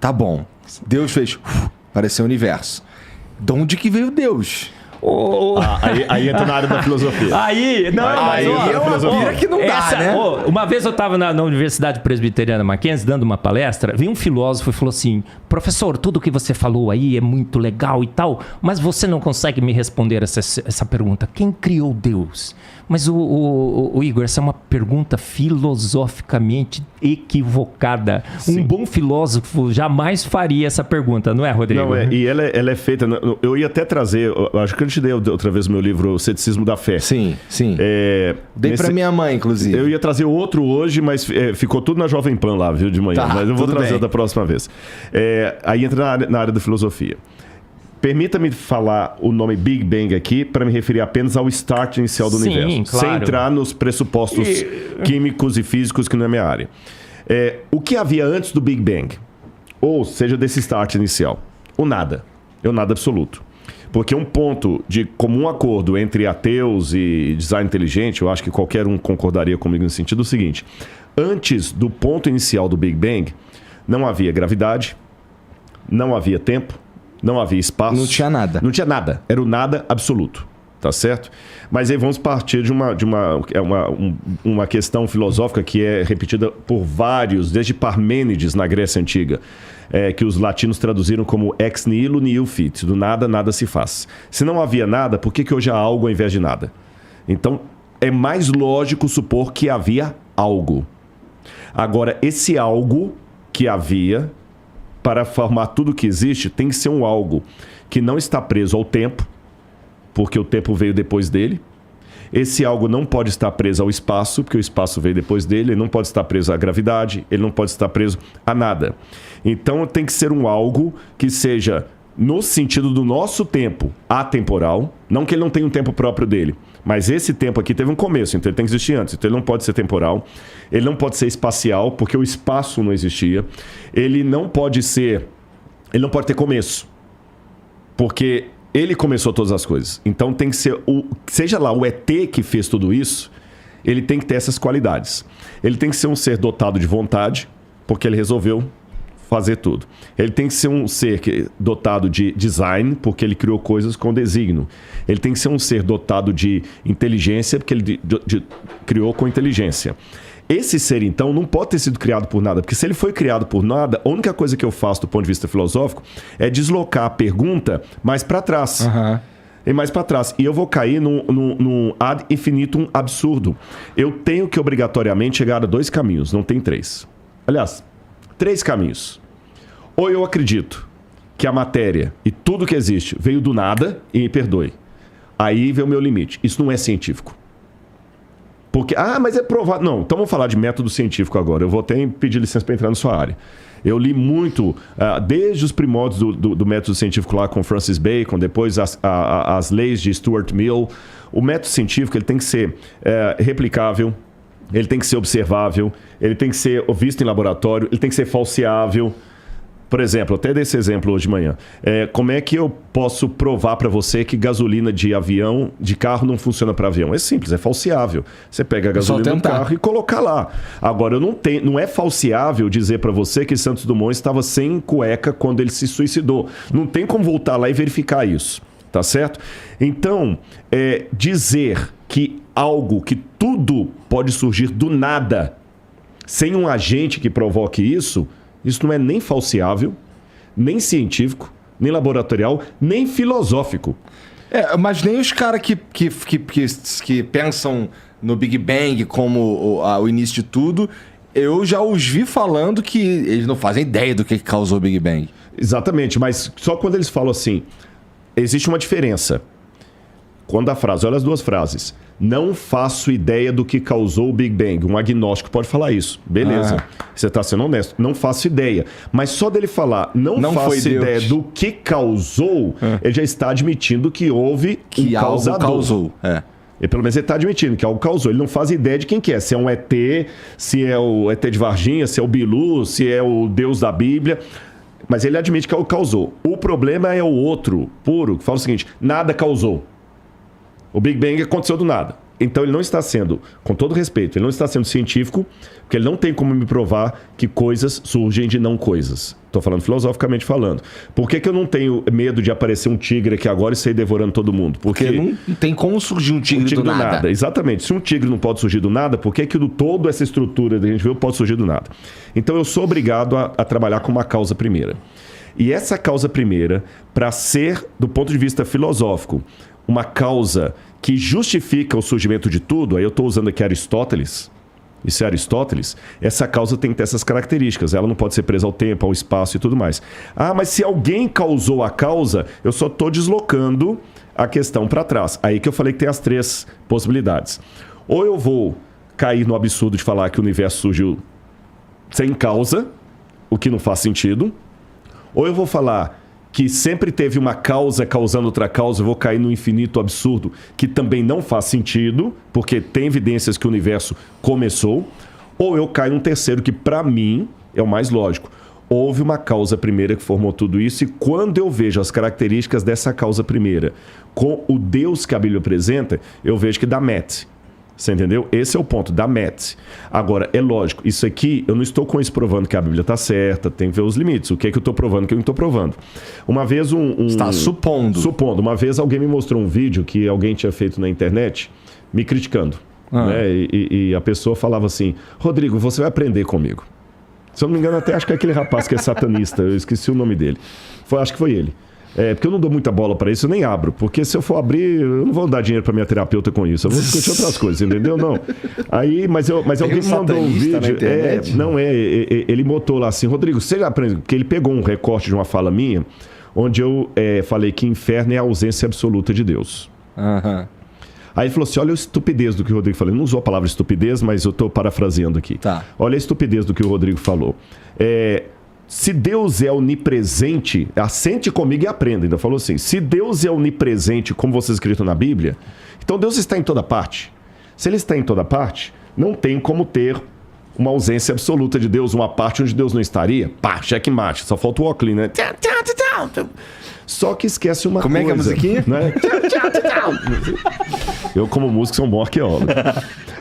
tá bom. Deus fez, apareceu o universo. De onde que veio Deus? Aí entra na área da filosofia. Aí é uma pira que não dá, né? Uma vez eu estava na Universidade Presbiteriana Mackenzie dando uma palestra, veio um filósofo e falou assim: professor, tudo que você falou aí é muito legal e tal, mas você não consegue me responder essa pergunta. Quem criou Deus? Mas o Igor, essa é uma pergunta filosoficamente equivocada. Sim. Um bom filósofo jamais faria essa pergunta, não é, Rodrigo? Não, e ela é feita... Eu ia até trazer... Acho que eu te dei outra vez o meu livro, O Ceticismo da Fé. Sim. Dei pra minha mãe, inclusive. Eu ia trazer outro hoje, mas ficou tudo na Jovem Pan lá, viu, de manhã. Tá, mas eu vou trazer da próxima vez. Aí entra na área da filosofia. Permita-me falar o nome Big Bang aqui para me referir apenas ao start inicial do universo. Claro. Sem entrar nos pressupostos químicos e físicos que não é minha área. O que havia antes do Big Bang? Ou seja, desse start inicial? O nada. É o nada absoluto. Porque um ponto de comum acordo entre ateus e design inteligente, eu acho que qualquer um concordaria comigo no sentido seguinte. Antes do ponto inicial do Big Bang, não havia gravidade, não havia tempo, não havia espaço. Não tinha nada. Não tinha nada. Era o nada absoluto. Tá certo? Mas aí vamos partir de uma questão filosófica que é repetida por vários, desde Parmênides na Grécia Antiga, que os latinos traduziram como ex nihilo nihil fit. Do nada, nada se faz. Se não havia nada, por que hoje há algo ao invés de nada? Então, é mais lógico supor que havia algo. Agora, esse algo que havia, para formar tudo que existe, tem que ser um algo que não está preso ao tempo, porque o tempo veio depois dele. Esse algo não pode estar preso ao espaço, porque o espaço veio depois dele. Ele não pode estar preso à gravidade, ele não pode estar preso a nada. Então tem que ser um algo que seja, no sentido do nosso tempo, atemporal. Não que ele não tenha um tempo próprio dele, mas esse tempo aqui teve um começo, então ele tem que existir antes. Então ele não pode ser temporal, ele não pode ser espacial, porque o espaço não existia. Ele não pode ter começo, porque ele começou todas as coisas. Então tem que ser, seja lá o ET que fez tudo isso, ele tem que ter essas qualidades. Ele tem que ser um ser dotado de vontade, porque ele resolveu fazer tudo. Ele tem que ser um ser dotado de design, porque ele criou coisas com desígnio. Ele tem que ser um ser dotado de inteligência, porque ele criou com inteligência. Esse ser, então, não pode ter sido criado por nada, porque se ele foi criado por nada, a única coisa que eu faço do ponto de vista filosófico é deslocar a pergunta mais para trás. Uhum. E mais para trás. E eu vou cair num ad infinitum absurdo. Eu tenho que obrigatoriamente chegar a 2 caminhos, não tem 3. Aliás, 3 caminhos. Ou eu acredito que a matéria e tudo que existe veio do nada, e me perdoe. Aí vem o meu limite. Isso não é científico. Porque, mas é provado. Não, então vamos falar de método científico agora. Eu vou até pedir licença para entrar na sua área. Eu li muito, desde os primórdios do método científico lá com Francis Bacon, depois as leis de Stuart Mill. O método científico ele tem que ser replicável, ele tem que ser observável, ele tem que ser visto em laboratório, ele tem que ser falseável. Por exemplo, até desse exemplo hoje de manhã. Como é que eu posso provar para você que gasolina de carro não funciona para avião? É simples, é falseável. Você pega a gasolina do carro e colocar lá. Agora, não é falseável dizer para você que Santos Dumont estava sem cueca quando ele se suicidou. Não tem como voltar lá e verificar isso. Tá certo? Então, dizer que que tudo pode surgir do nada, sem um agente que provoque isso não é nem falseável, nem científico, nem laboratorial, nem filosófico. Mas nem os caras que pensam no Big Bang como o início de tudo, eu já os vi falando que eles não fazem ideia do que causou o Big Bang. Exatamente, mas só quando eles falam assim, existe uma diferença. Quando olha as 2 frases. Não faço ideia do que causou o Big Bang. Um agnóstico pode falar isso. Beleza. Você está sendo honesto. Não faço ideia. Mas só dele falar não faço ideia do que causou, ele já está admitindo que houve um causador. Algo causou. E pelo menos ele está admitindo que algo causou. Ele não faz ideia de quem que é. Se é um ET, se é o ET de Varginha, se é o Bilu, se é o Deus da Bíblia. Mas ele admite que algo causou. O problema é o outro, puro, que fala o seguinte, nada causou. O Big Bang aconteceu do nada. Então ele não está sendo, com todo respeito, ele não está sendo científico, porque ele não tem como me provar que coisas surgem de não coisas. Estou falando filosoficamente falando. Por que eu não tenho medo de aparecer um tigre aqui agora e sair devorando todo mundo? Porque não tem como surgir um tigre do nada. Exatamente. Se um tigre não pode surgir do nada, por que do todo essa estrutura que a gente viu pode surgir do nada? Então eu sou obrigado a trabalhar com uma causa primeira. E essa causa primeira, para ser, do ponto de vista filosófico, uma causa que justifica o surgimento de tudo, aí eu estou usando aqui Aristóteles, isso é Aristóteles, essa causa tem que ter essas características, ela não pode ser presa ao tempo, ao espaço e tudo mais. Ah, mas se alguém causou a causa, eu só estou deslocando a questão para trás. Aí que eu falei que tem as 3 possibilidades. Ou eu vou cair no absurdo de falar que o universo surgiu sem causa, o que não faz sentido, ou eu vou falar que sempre teve uma causa causando outra causa, eu vou cair no infinito absurdo, que também não faz sentido, porque tem evidências que o universo começou, ou eu caio num terceiro, que para mim é o mais lógico. Houve uma causa primeira que formou tudo isso, e quando eu vejo as características dessa causa primeira com o Deus que a Bíblia apresenta, eu vejo que dá match. Você entendeu? Esse é o ponto, da MET. Agora, é lógico, isso aqui, eu não estou com isso provando que a Bíblia está certa, tem que ver os limites. O que é que eu estou provando, o que eu não estou provando. Uma vez Está supondo. Supondo. Uma vez alguém me mostrou um vídeo que alguém tinha feito na internet, me criticando. Né? E a pessoa falava assim, Rodrigo, você vai aprender comigo. Se eu não me engano, até acho que é aquele rapaz que é satanista, eu esqueci o nome dele. Acho que foi ele. Porque eu não dou muita bola para isso, eu nem abro. Porque se eu for abrir, eu não vou dar dinheiro para minha terapeuta com isso. Eu vou discutir outras coisas, entendeu? Não. Aí, mas alguém me mandou um vídeo. Ele botou lá assim, Rodrigo, você já aprendeu? Porque ele pegou um recorte de uma fala minha, onde eu falei que inferno é a ausência absoluta de Deus. Aí ele falou assim, olha a estupidez do que o Rodrigo falou. Ele não usou a palavra estupidez, mas eu estou parafraseando aqui. Tá. Olha a estupidez do que o Rodrigo falou. Se Deus é onipresente, assente comigo e aprenda. Ainda falou assim, se Deus é onipresente, como você escrito na Bíblia, então Deus está em toda parte. Se ele está em toda parte, não tem como ter uma ausência absoluta de Deus, uma parte onde Deus não estaria. Pá, checkmate, só falta o óculos, né? Só que esquece uma coisa. Como é que é a musiquinha? Né? Eu, como músico, sou um bom arqueólogo.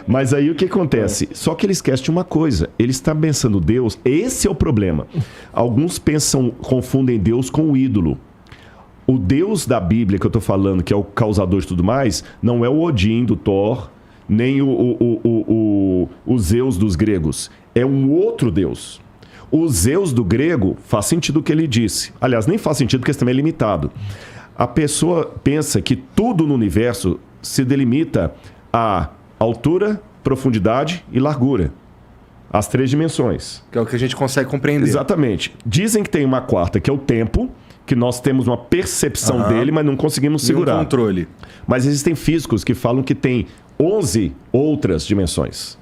Mas aí o que acontece? Só que ele esquece de uma coisa. Ele está pensando Deus. Esse é o problema. Alguns confundem Deus com o ídolo. O Deus da Bíblia que eu estou falando, que é o causador de tudo mais, não é o Odin do Thor, nem o Zeus dos gregos. É um outro Deus. O Zeus do grego faz sentido o que ele disse. Aliás, nem faz sentido porque isso também é limitado. A pessoa pensa que tudo no universo se delimita a altura, profundidade e largura. As 3 dimensões. Que é o que a gente consegue compreender. Exatamente. Dizem que tem uma quarta, que é o tempo, que nós temos uma percepção dele, mas não conseguimos segurar. Um controle. Mas existem físicos que falam que tem 11 outras dimensões,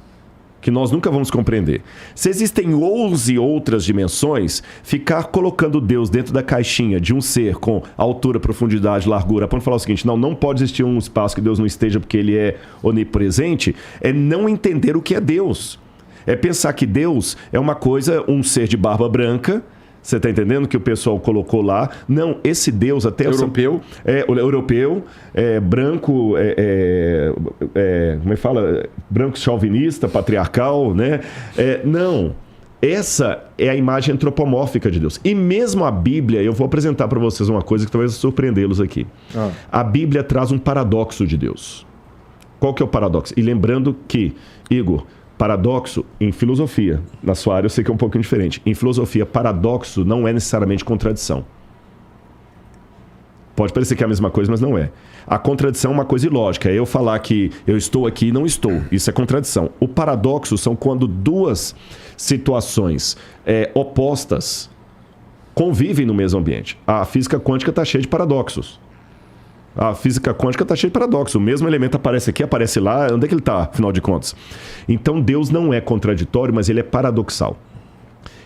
que nós nunca vamos compreender. Se existem 11 outras dimensões, ficar colocando Deus dentro da caixinha de um ser com altura, profundidade, largura, para falar o seguinte, não pode existir um espaço que Deus não esteja porque ele é onipresente, é não entender o que é Deus. É pensar que Deus é uma coisa, um ser de barba branca, você está entendendo que o pessoal colocou lá? Não, esse Deus até... Europeu. Europeu, branco, como é que fala? Branco chauvinista, patriarcal, né? Não, essa é a imagem antropomórfica de Deus. E mesmo a Bíblia, eu vou apresentar para vocês uma coisa que talvez surpreendê-los aqui. A Bíblia traz um paradoxo de Deus. Qual que é o paradoxo? E lembrando que, Igor... Paradoxo em filosofia, na sua área eu sei que é um pouquinho diferente. Em filosofia, paradoxo não é necessariamente contradição. Pode parecer que é a mesma coisa, mas não é. A contradição é uma coisa ilógica. É eu falar que eu estou aqui e não estou. Isso é contradição. O paradoxo são quando 2 situações opostas convivem no mesmo ambiente. A física quântica está cheia de paradoxos. A física quântica está cheia de paradoxo. O mesmo elemento aparece aqui, aparece lá. Onde é que ele está, afinal de contas? Então, Deus não é contraditório, mas ele é paradoxal.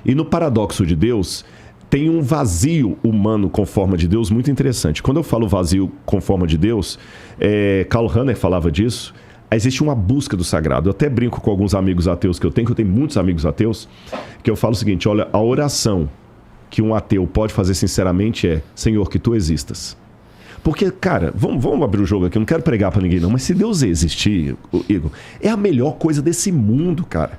E no paradoxo de Deus, tem um vazio humano com forma de Deus muito interessante. Quando eu falo vazio com forma de Deus, Karl Rahner falava disso. Existe uma busca do sagrado. Eu até brinco com alguns amigos ateus que eu tenho muitos amigos ateus, que eu falo o seguinte, olha, a oração que um ateu pode fazer sinceramente é, Senhor, que tu existas. Porque, cara, vamos abrir o jogo aqui, eu não quero pregar pra ninguém não, mas se Deus existir, Igor, é a melhor coisa desse mundo, cara.